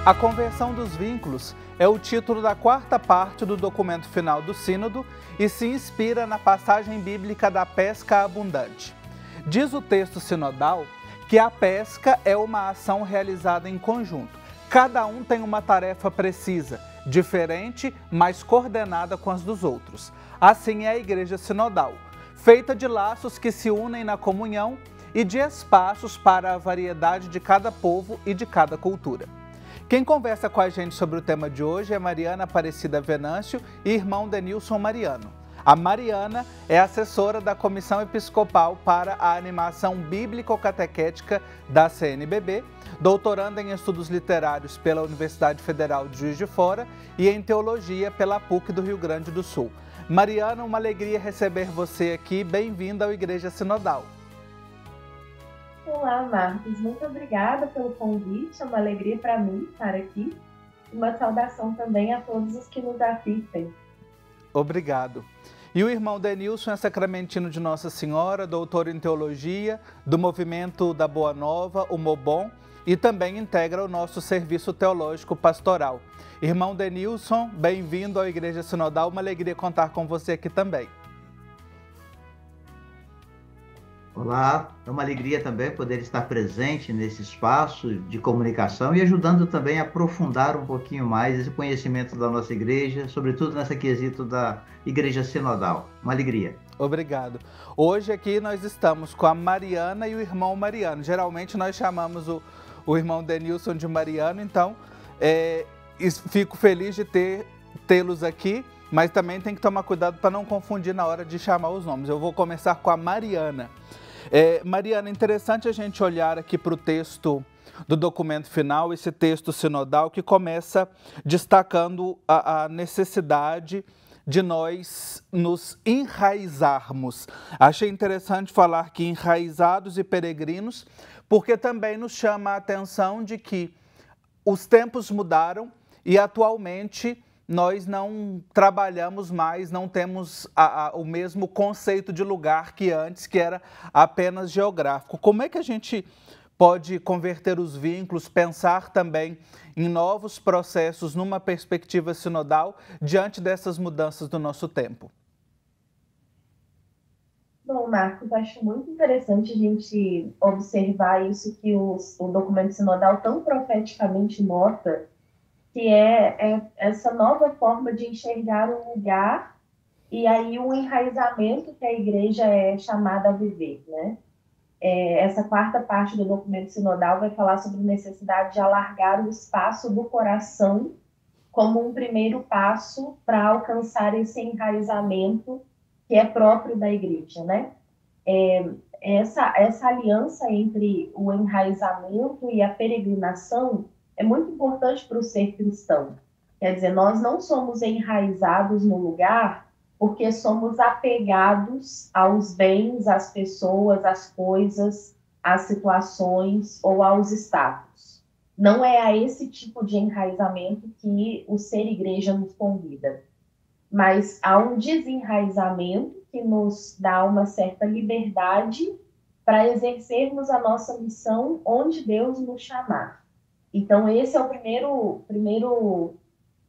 A conversão dos vínculos é o título da quarta parte do documento final do Sínodo e se inspira na passagem bíblica da pesca abundante. Diz o texto sinodal que a pesca é uma ação realizada em conjunto. Cada um tem uma tarefa precisa, diferente, mas coordenada com as dos outros. Assim é a Igreja Sinodal, feita de laços que se unem na comunhão e de espaços para a variedade de cada povo e de cada cultura. Quem conversa com a gente sobre o tema de hoje é Mariana Aparecida Venâncio e irmão Denilson Mariano. A Mariana é assessora da Comissão Episcopal para a Animação Bíblico-Catequética da CNBB, doutoranda em Estudos Literários pela Universidade Federal de Juiz de Fora e em Teologia pela PUC do Rio Grande do Sul. Mariana, uma alegria receber você aqui. Bem-vinda ao Igreja Sinodal. Olá, Marcos. Muito obrigada pelo convite. É uma alegria para mim estar aqui. Uma saudação também a todos os que nos assistem. Obrigado. E o irmão Denilson é sacramentino de Nossa Senhora, doutor em Teologia, do Movimento da Boa Nova, o MOBON, e também integra o nosso Serviço Teológico Pastoral. Irmão Denilson, bem-vindo à Igreja Sinodal. Uma alegria contar com você aqui também. Olá, é uma alegria também poder estar presente nesse espaço de comunicação e ajudando também a aprofundar um pouquinho mais esse conhecimento da nossa igreja, sobretudo nessa quesito da Igreja Sinodal. Uma alegria. Obrigado. Hoje aqui nós estamos com a Mariana e o irmão Mariano. Geralmente nós chamamos o irmão Denilson de Mariano, então fico feliz de tê-los aqui, mas também tem que tomar cuidado para não confundir na hora de chamar os nomes. Eu vou começar com a Mariana. Mariana, interessante a gente olhar aqui para o texto do documento final, esse texto sinodal que começa destacando a necessidade de nós nos enraizarmos. Achei interessante falar que enraizados e peregrinos, porque também nos chama a atenção de que os tempos mudaram e atualmente nós não trabalhamos mais, não temos o mesmo conceito de lugar que antes, que era apenas geográfico. Como é que a gente pode converter os vínculos, pensar também em novos processos numa perspectiva sinodal diante dessas mudanças do nosso tempo? Bom, Marcos, acho muito interessante a gente observar isso que o documento sinodal tão profeticamente nota, que é essa nova forma de enxergar um lugar e aí o enraizamento que a igreja é chamada a viver, né? Essa quarta parte do documento sinodal vai falar sobre a necessidade de alargar o espaço do coração como um primeiro passo para alcançar esse enraizamento que é próprio da igreja, né? Essa aliança entre o enraizamento e a peregrinação é muito importante para o ser cristão. Quer dizer, nós não somos enraizados no lugar porque somos apegados aos bens, às pessoas, às coisas, às situações ou aos status. Não é a esse tipo de enraizamento que o ser igreja nos convida. Mas há um desenraizamento que nos dá uma certa liberdade para exercermos a nossa missão onde Deus nos chamar. Então, esse é o primeiro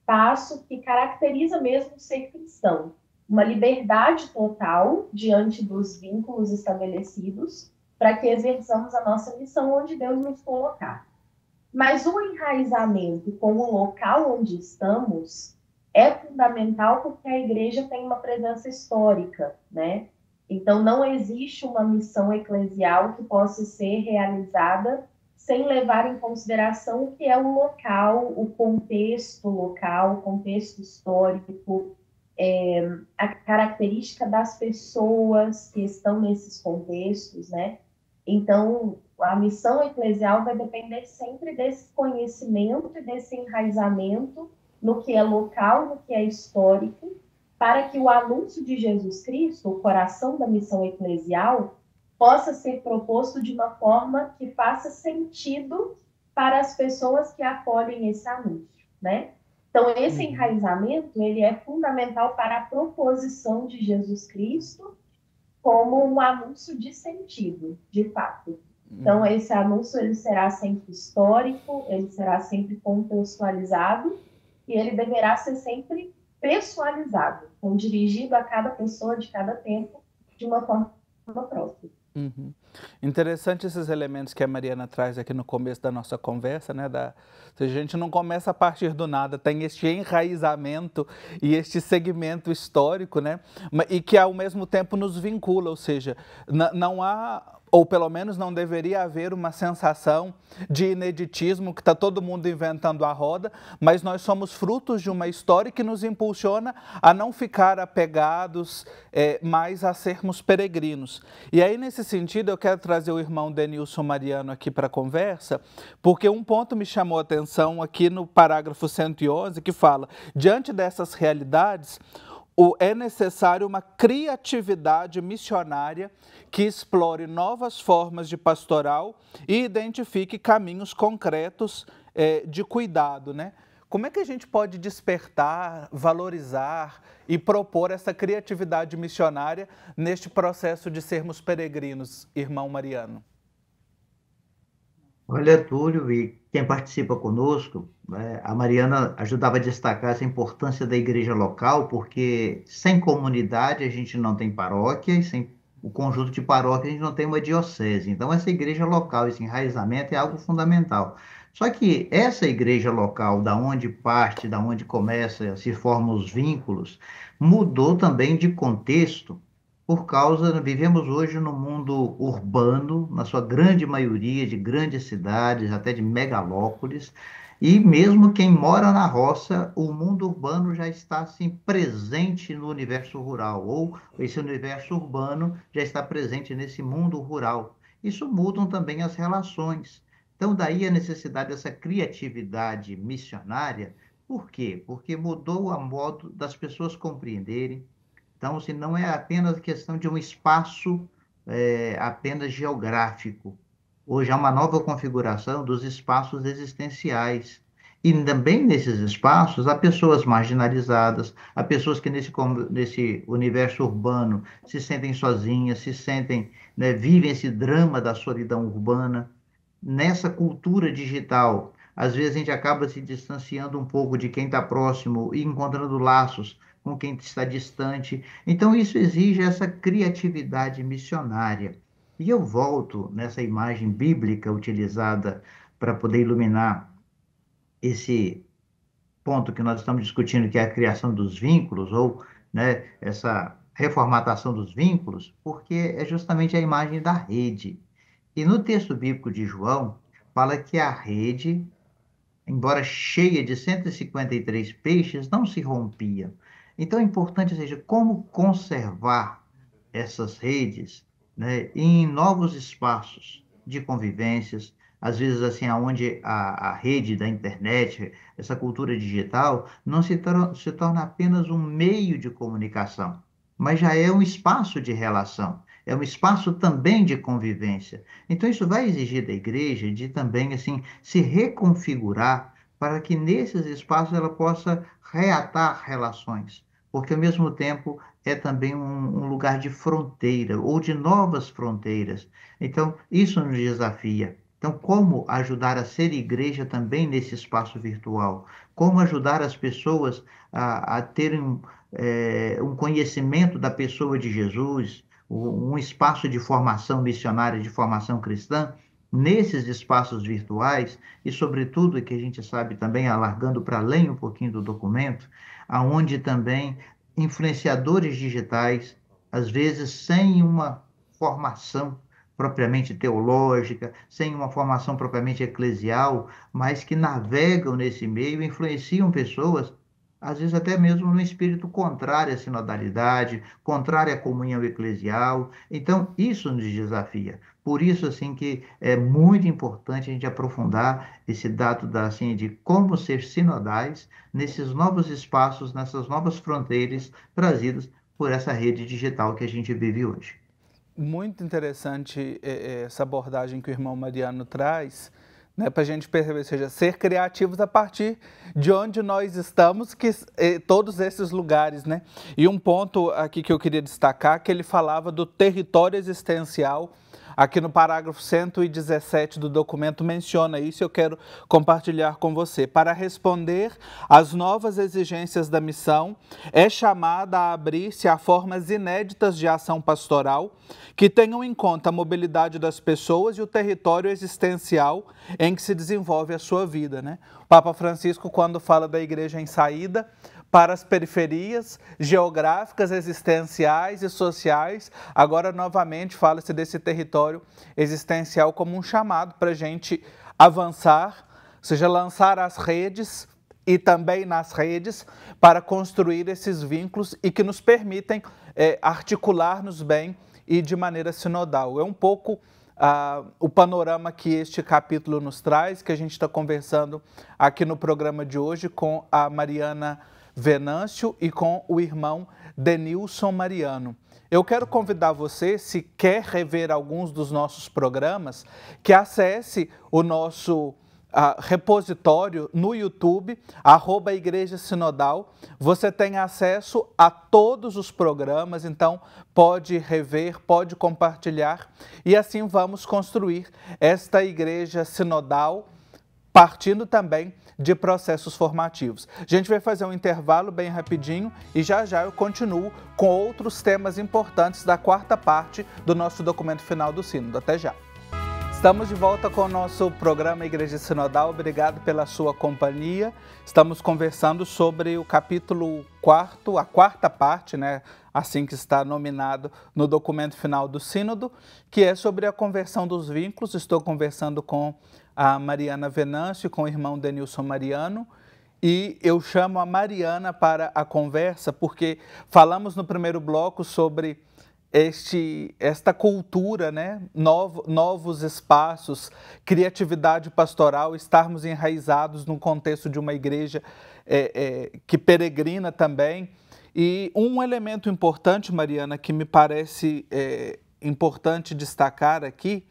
passo que caracteriza mesmo o ser cristão. Uma liberdade total diante dos vínculos estabelecidos para que exerçamos a nossa missão onde Deus nos colocar. Mas o enraizamento com o local onde estamos é fundamental porque a igreja tem uma presença histórica, né? Então, não existe uma missão eclesial que possa ser realizada sem levar em consideração o que é o local, o contexto local, o contexto histórico, a característica das pessoas que estão nesses contextos, né? Então, a missão eclesial vai depender sempre desse conhecimento e desse enraizamento no que é local, no que é histórico, para que o anúncio de Jesus Cristo, o coração da missão eclesial, possa ser proposto de uma forma que faça sentido para as pessoas que acolhem esse anúncio, né? Então, esse enraizamento, ele é fundamental para a proposição de Jesus Cristo como um anúncio de sentido, de fato. Então, esse anúncio ele será sempre histórico, ele será sempre contextualizado e ele deverá ser sempre pessoalizado, então dirigido a cada pessoa de cada tempo de uma forma própria. Interessante esses elementos que a Mariana traz aqui no começo da nossa conversa, né? A gente não começa a partir do nada, tem este enraizamento e este segmento histórico, né? E que ao mesmo tempo nos vincula, ou seja, não há, ou pelo menos não deveria haver uma sensação de ineditismo, que está todo mundo inventando a roda, mas nós somos frutos de uma história que nos impulsiona a não ficar apegados, mas a sermos peregrinos. E aí, nesse sentido, eu quero trazer o irmão Denilson Mariano aqui para a conversa, porque um ponto me chamou a atenção aqui no parágrafo 111, que fala: diante dessas realidades, é necessário uma criatividade missionária que explore novas formas de pastoral e identifique caminhos concretos de cuidado, né? Como é que a gente pode despertar, valorizar e propor essa criatividade missionária neste processo de sermos peregrinos, irmão Mariano? Olha, Túlio, e quem participa conosco, a Mariana ajudava a destacar essa importância da igreja local, porque sem comunidade a gente não tem paróquia, e sem o conjunto de paróquias a gente não tem uma diocese. Então, essa igreja local, esse enraizamento é algo fundamental. Só que essa igreja local, da onde parte, da onde começa, se formam os vínculos, mudou também de contexto por causa, vivemos hoje no mundo urbano, na sua grande maioria, de grandes cidades, até de megalópolis, e mesmo quem mora na roça, o mundo urbano já está assim, presente no universo rural, ou esse universo urbano já está presente nesse mundo rural. Isso mudam também as relações. Então, daí a necessidade dessa criatividade missionária. Por quê? Porque mudou a modo das pessoas compreenderem. Então, se não é apenas questão de um espaço apenas geográfico. Hoje há uma nova configuração dos espaços existenciais. E também nesses espaços há pessoas marginalizadas, há pessoas que nesse universo urbano se sentem sozinhas, se sentem, né, vivem esse drama da solidão urbana. Nessa cultura digital, às vezes a gente acaba se distanciando um pouco de quem está próximo e encontrando laços com quem está distante. Então, isso exige essa criatividade missionária. E eu volto nessa imagem bíblica utilizada para poder iluminar esse ponto que nós estamos discutindo, que é a criação dos vínculos, ou, né, essa reformatação dos vínculos, porque é justamente a imagem da rede. E no texto bíblico de João, fala que a rede, embora cheia de 153 peixes, não se rompia. Então é importante, ou seja, como conservar essas redes, né, em novos espaços de convivências, às vezes assim, aonde a rede da internet, essa cultura digital, não se torna apenas um meio de comunicação, mas já é um espaço de relação, é um espaço também de convivência. Então isso vai exigir da igreja de também assim se reconfigurar para que nesses espaços ela possa reatar relações, porque ao mesmo tempo é também um lugar de fronteira ou de novas fronteiras. Então, isso nos desafia. Então, como ajudar a ser igreja também nesse espaço virtual? Como ajudar as pessoas a terem um conhecimento da pessoa de Jesus, um espaço de formação missionária, de formação cristã, nesses espaços virtuais e, sobretudo, que a gente sabe também, alargando para além um pouquinho do documento, aonde também influenciadores digitais, às vezes sem uma formação propriamente teológica, sem uma formação propriamente eclesial, mas que navegam nesse meio, influenciam pessoas, às vezes até mesmo no espírito contrário à sinodalidade, contrário à comunhão eclesial. Então, isso nos desafia. Por isso, assim, que é muito importante a gente aprofundar esse dado assim, de como ser sinodais nesses novos espaços, nessas novas fronteiras trazidas por essa rede digital que a gente vive hoje. Muito interessante essa abordagem que o irmão Mariano traz, né, para a gente perceber, ou seja, ser criativos a partir de onde nós estamos, que todos esses lugares, né? E um ponto aqui que eu queria destacar, que ele falava do território existencial aqui no parágrafo 117 do documento menciona isso, eu quero compartilhar com você. Para responder às novas exigências da missão, é chamada a abrir-se a formas inéditas de ação pastoral que tenham em conta a mobilidade das pessoas e o território existencial em que se desenvolve a sua vida, né? O Papa Francisco, quando fala da igreja em saída para as periferias geográficas, existenciais e sociais, agora novamente fala-se desse território existencial como um chamado para a gente avançar, ou seja, lançar as redes e também nas redes para construir esses vínculos e que nos permitem articular-nos bem e de maneira sinodal. É um pouco o panorama que este capítulo nos traz, que a gente está conversando aqui no programa de hoje com a Mariana Venâncio e com o irmão Denilson Mariano. Eu quero convidar você, se quer rever alguns dos nossos programas, que acesse o nosso repositório no YouTube, @Igreja Sinodal. Você tem acesso a todos os programas, então pode rever, pode compartilhar e assim vamos construir esta Igreja Sinodal, partindo também de processos formativos. A gente vai fazer um intervalo bem rapidinho e já já eu continuo com outros temas importantes da quarta parte do nosso documento final do Sínodo. Até já! Estamos de volta com o nosso programa Igreja Sinodal. Obrigado pela sua companhia. Estamos conversando sobre o capítulo 4, a quarta parte, né? Assim que está nominado no documento final do Sínodo, que é sobre a conversão dos vínculos. Estou conversando com a Mariana Venâncio e com o irmão Denilson Mariano. E eu chamo a Mariana para a conversa porque falamos no primeiro bloco sobre esta cultura, né? Novos espaços, criatividade pastoral, estarmos enraizados no contexto de uma igreja que peregrina também. E um elemento importante, Mariana, que me parece importante destacar aqui,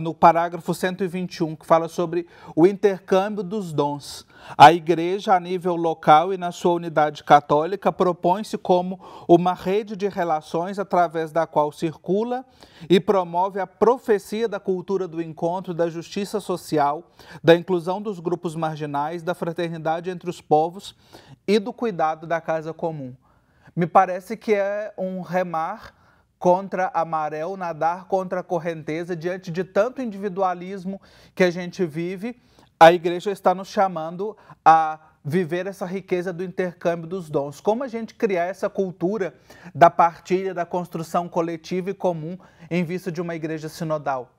no parágrafo 121, que fala sobre o intercâmbio dos dons. A igreja, a nível local e na sua unidade católica, propõe-se como uma rede de relações através da qual circula e promove a profecia da cultura do encontro, da justiça social, da inclusão dos grupos marginais, da fraternidade entre os povos e do cuidado da casa comum. Me parece que é um remar contra a maré, ou nadar contra a correnteza, diante de tanto individualismo que a gente vive. A igreja está nos chamando a viver essa riqueza do intercâmbio dos dons. Como a gente criar essa cultura da partilha, da construção coletiva e comum em vista de uma igreja sinodal?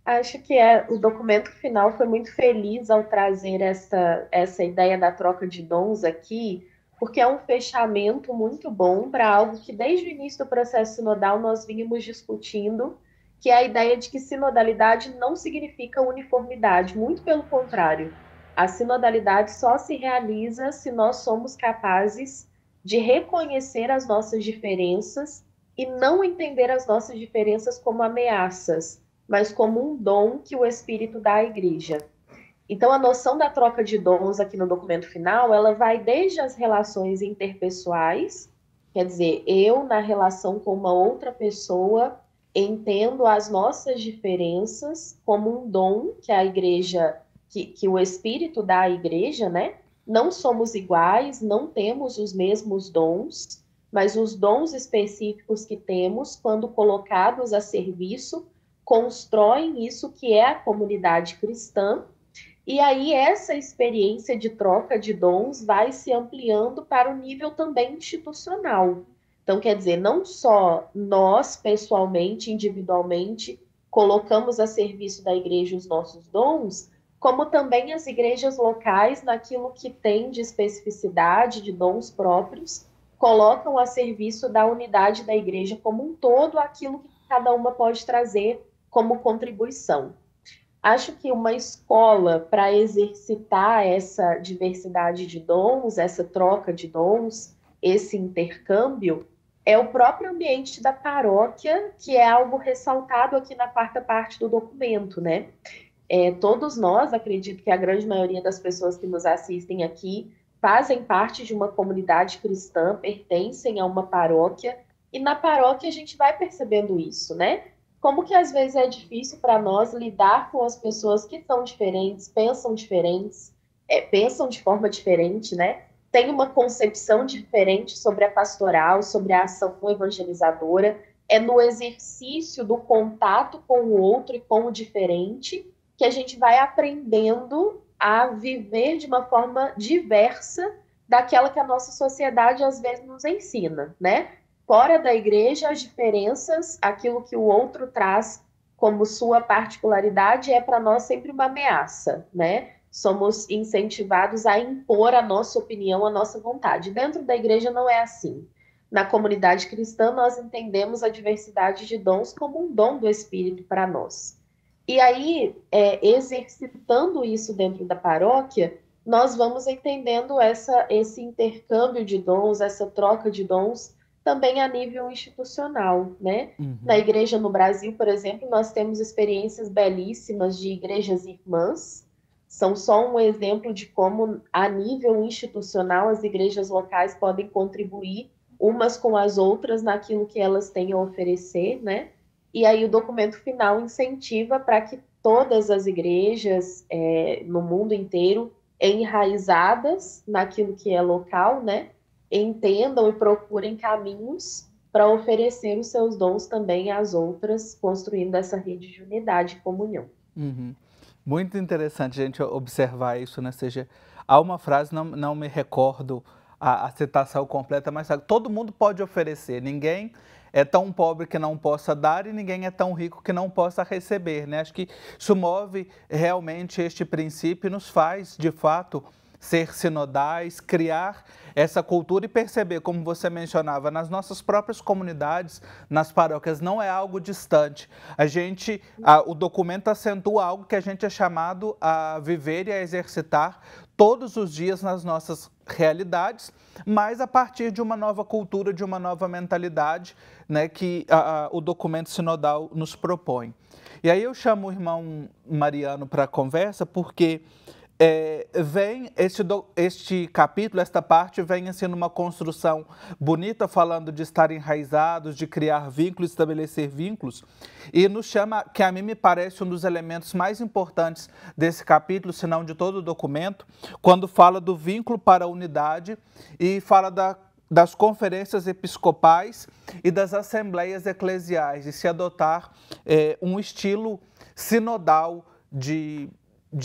Acho que o documento final foi muito feliz ao trazer essa ideia da troca de dons aqui, porque é um fechamento muito bom para algo que desde o início do processo sinodal nós vínhamos discutindo, que é a ideia de que sinodalidade não significa uniformidade, muito pelo contrário. A sinodalidade só se realiza se nós somos capazes de reconhecer as nossas diferenças e não entender as nossas diferenças como ameaças, mas como um dom que o Espírito dá à igreja. Então, a noção da troca de dons aqui no documento final, ela vai desde as relações interpessoais, quer dizer, eu na relação com uma outra pessoa entendo as nossas diferenças como um dom que a igreja, que o Espírito dá à igreja, né? Não somos iguais, não temos os mesmos dons, mas os dons específicos que temos, quando colocados a serviço, constroem isso que é a comunidade cristã. E aí essa experiência de troca de dons vai se ampliando para o nível também institucional. Então, quer dizer, não só nós, pessoalmente, individualmente, colocamos a serviço da igreja os nossos dons, como também as igrejas locais, naquilo que tem de especificidade, de dons próprios, colocam a serviço da unidade da igreja como um todo, aquilo que cada uma pode trazer como contribuição. Acho que uma escola para exercitar essa diversidade de dons, essa troca de dons, esse intercâmbio, é o próprio ambiente da paróquia, que é algo ressaltado aqui na quarta parte do documento, né? Todos nós, acredito que a grande maioria das pessoas que nos assistem aqui, fazem parte de uma comunidade cristã, pertencem a uma paróquia, E na paróquia a gente vai percebendo isso, né? Como que às vezes é difícil para nós lidar com as pessoas que são diferentes, pensam de forma diferente, né? Tem uma concepção diferente sobre a pastoral, sobre a ação evangelizadora. É no exercício do contato com o outro e com o diferente que a gente vai aprendendo a viver de uma forma diversa daquela que a nossa sociedade às vezes nos ensina, né? Fora da igreja, as diferenças, aquilo que o outro traz como sua particularidade é para nós sempre uma ameaça, né? Somos incentivados a impor a nossa opinião, a nossa vontade. Dentro da igreja não é assim. Na comunidade cristã, nós entendemos a diversidade de dons como um dom do Espírito para nós. E aí, exercitando isso dentro da paróquia, nós vamos entendendo esse intercâmbio de dons, essa troca de dons, também a nível institucional, né? Na igreja no Brasil, por exemplo, nós temos experiências belíssimas de igrejas irmãs. São só um exemplo de como, a nível institucional, as igrejas locais podem contribuir umas com as outras naquilo que elas têm a oferecer, né? E aí o documento final incentiva para que todas as igrejas no mundo inteiro, enraizadas naquilo que é local, né, entendam e procurem caminhos para oferecer os seus dons também às outras, construindo essa rede de unidade e comunhão. Muito interessante a gente observar isso, né? Seja, há uma frase, não me recordo a citação completa, mas sabe, todo mundo pode oferecer, ninguém é tão pobre que não possa dar e ninguém é tão rico que não possa receber, né? Acho que isso move realmente este princípio e nos faz, de fato, ser sinodais, criar essa cultura e perceber, como você mencionava, nas nossas próprias comunidades, nas paróquias, não é algo distante. O documento acentua algo que a gente é chamado a viver e a exercitar todos os dias nas nossas realidades, mas a partir de uma nova cultura, de uma nova mentalidade, né, que o documento sinodal nos propõe. E aí eu chamo o irmão Mariano para a conversa, porque vem este capítulo, esta parte, vem assim numa construção bonita, falando de estar enraizados, de criar vínculos, estabelecer vínculos, e nos chama, que a mim me parece um dos elementos mais importantes desse capítulo, se não de todo o documento, quando fala do vínculo para a unidade e fala das conferências episcopais e das assembleias eclesiais, e se adotar um estilo sinodal de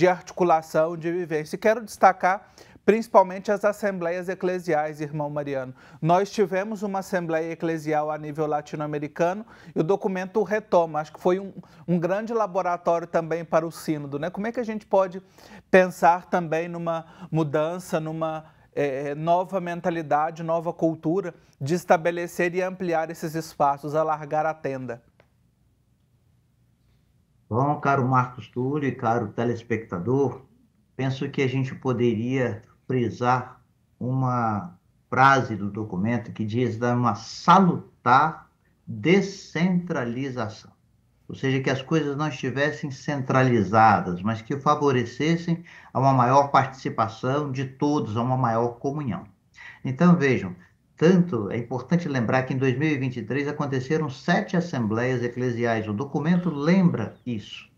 articulação, de vivência. E quero destacar principalmente as assembleias eclesiais, irmão Mariano. Nós tivemos uma assembleia eclesial a nível latino-americano e o documento retoma. Acho que foi um grande laboratório também para o sínodo, né? Como é que a gente pode pensar também numa mudança, numa nova mentalidade, nova cultura de estabelecer e ampliar esses espaços, alargar a tenda? Bom, caro Marcos Túlio e caro telespectador, penso que a gente poderia frisar uma frase do documento que diz da uma salutar descentralização. Ou seja, que as coisas não estivessem centralizadas, mas que favorecessem a uma maior participação de todos, a uma maior comunhão. Então, vejam, tanto é importante lembrar que em 2023 aconteceram 7 assembleias eclesiais. O documento lembra isso.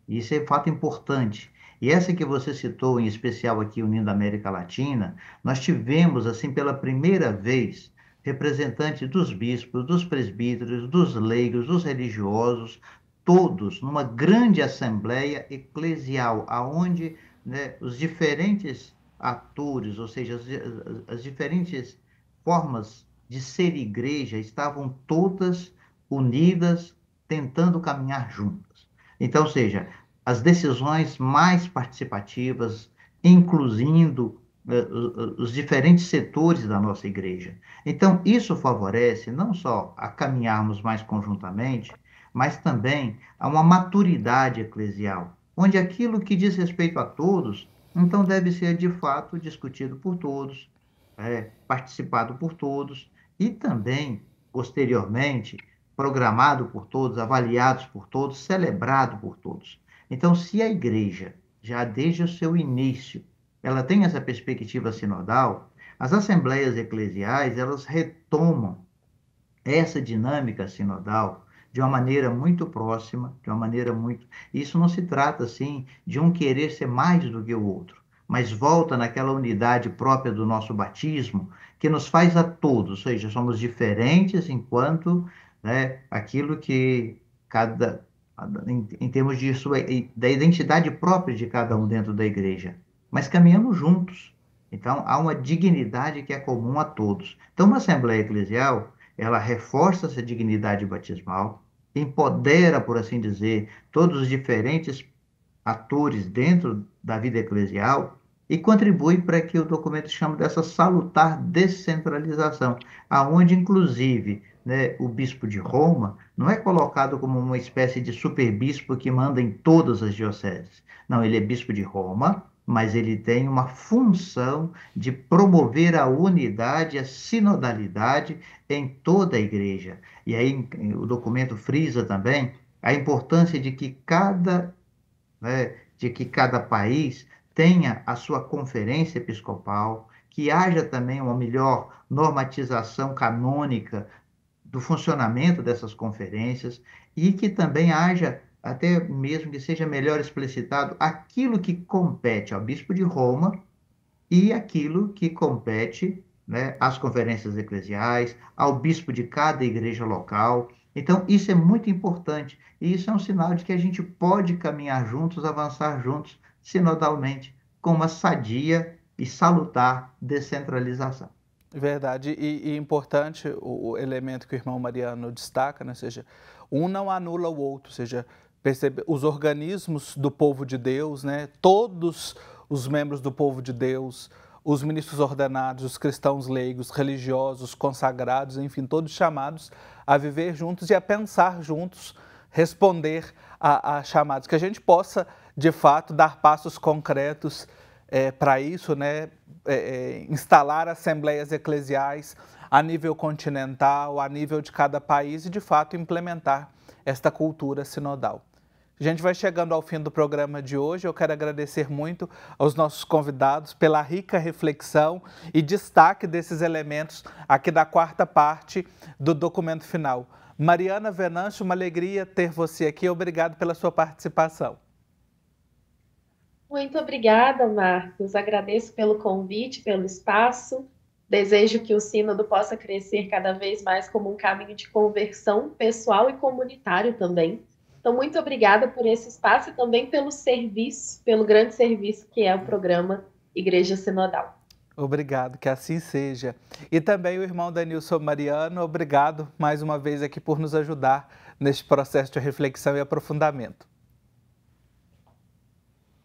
Isso é um fato importante. E essa que você citou, em especial aqui unindo a América Latina, nós tivemos, assim, pela primeira vez, representantes dos bispos, dos presbíteros, dos leigos, dos religiosos, todos numa grande assembleia eclesial, aonde, né, os diferentes atores, ou seja, as diferentes formas de ser igreja estavam todas unidas, tentando caminhar juntas. Então, ou seja, as decisões mais participativas, incluindo os diferentes setores da nossa igreja. Então, isso favorece não só a caminharmos mais conjuntamente, mas também a uma maturidade eclesial, onde aquilo que diz respeito a todos, então deve ser de fato discutido por todos, participado por todos e também, posteriormente, programado por todos, avaliados por todos, celebrado por todos. Então, se a igreja, já desde o seu início, ela tem essa perspectiva sinodal, as assembleias eclesiais, elas retomam essa dinâmica sinodal de uma maneira muito próxima, de uma maneira muito... Isso não se trata, assim, de um querer ser mais do que o outro, mas volta naquela unidade própria do nosso batismo, que nos faz a todos, ou seja, somos diferentes enquanto, né, aquilo que cada... em termos de da identidade própria de cada um dentro da igreja, mas caminhamos juntos. Então, há uma dignidade que é comum a todos. Então, uma Assembleia Eclesial, ela reforça essa dignidade batismal, empodera, por assim dizer, todos os diferentes atores dentro da vida eclesial e contribui para que o documento chame dessa salutar descentralização, aonde, inclusive, né, o bispo de Roma não é colocado como uma espécie de superbispo que manda em todas as dioceses. Não, ele é bispo de Roma, mas ele tem uma função de promover a unidade, a sinodalidade em toda a igreja. E aí o documento frisa também a importância de que cada país tenha a sua conferência episcopal, que haja também uma melhor normatização canônica do funcionamento dessas conferências e que também haja, até mesmo que seja melhor explicitado, aquilo que compete ao bispo de Roma e aquilo que compete, né, às conferências eclesiais, ao bispo de cada igreja local. Então, isso é muito importante e isso é um sinal de que a gente pode caminhar juntos, avançar juntos, sinodalmente, com uma sadia e salutar descentralização. Verdade, e importante o elemento que o irmão Mariano destaca, né? Ou seja, um não anula o outro, ou seja, os organismos do povo de Deus, né? Todos os membros do povo de Deus, os ministros ordenados, os cristãos leigos, religiosos, consagrados, enfim, todos chamados a viver juntos e a pensar juntos, responder a chamados, que a gente possa, de fato, dar passos concretos para isso, né? Instalar assembleias eclesiais a nível continental, a nível de cada país e, de fato, implementar esta cultura sinodal. A gente vai chegando ao fim do programa de hoje. Eu quero agradecer muito aos nossos convidados pela rica reflexão e destaque desses elementos aqui da quarta parte do documento final. Mariana Venâncio, uma alegria ter você aqui. Obrigado pela sua participação. Muito obrigada, Marcos. Agradeço pelo convite, pelo espaço. Desejo que o Sínodo possa crescer cada vez mais como um caminho de conversão pessoal e comunitário também. Então, muito obrigada por esse espaço e também pelo serviço, pelo grande serviço que é o programa Igreja Sinodal. Obrigado, que assim seja. E também o irmão Denilson Mariano, obrigado mais uma vez aqui por nos ajudar neste processo de reflexão e aprofundamento.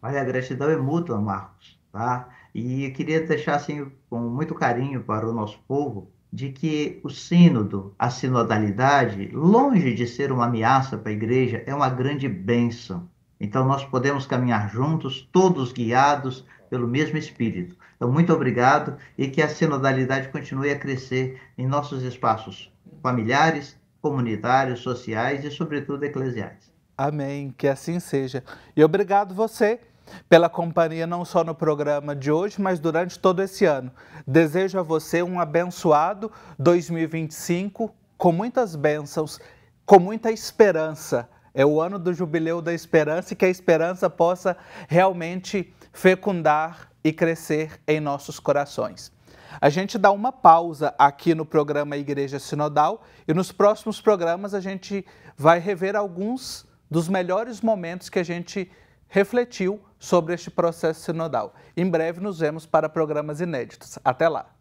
Olha, a gratidão é mútua, Marcos, tá? E eu queria deixar assim, com muito carinho para o nosso povo, de que o sínodo, a sinodalidade, longe de ser uma ameaça para a igreja, é uma grande bênção. Então, nós podemos caminhar juntos, todos guiados pelo mesmo Espírito. Então, muito obrigado e que a sinodalidade continue a crescer em nossos espaços familiares, comunitários, sociais e, sobretudo, eclesiais. Amém, que assim seja. E obrigado você pela companhia não só no programa de hoje, mas durante todo esse ano. Desejo a você um abençoado 2025, com muitas bênçãos, com muita esperança. É o ano do Jubileu da Esperança e que a esperança possa realmente fecundar e crescer em nossos corações. A gente dá uma pausa aqui no programa Igreja Sinodal e nos próximos programas a gente vai rever alguns dos melhores momentos que a gente refletiu sobre este processo sinodal. Em breve nos vemos para programas inéditos. Até lá!